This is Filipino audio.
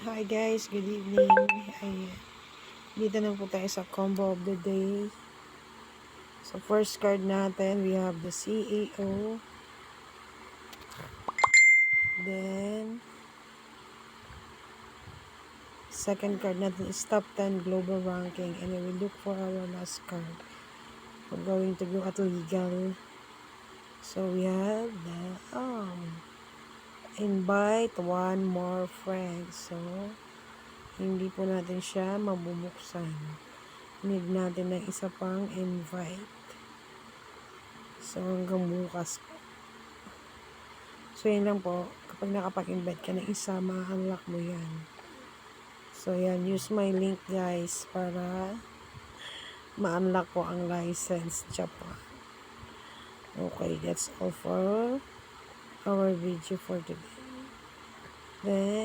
Hi guys, good evening. Dito na po tayo sa combo of the day. So first card natin, we have the CEO. Then second card natin is top 10 global ranking. And we will look for our last card. We're going to go at legal. So we have the invite one more friend. So hindi po natin siya mabubuksan. Need natin ng isa pang invite. So, hanggang bukas po. So, yun lang po. Kapag nakapag-invite ka ng isa, ma-unlock mo yan. So, yan. Use my link, guys, para ma-unlock ko ang license Japan. Okay, that's all for our video for today. Then,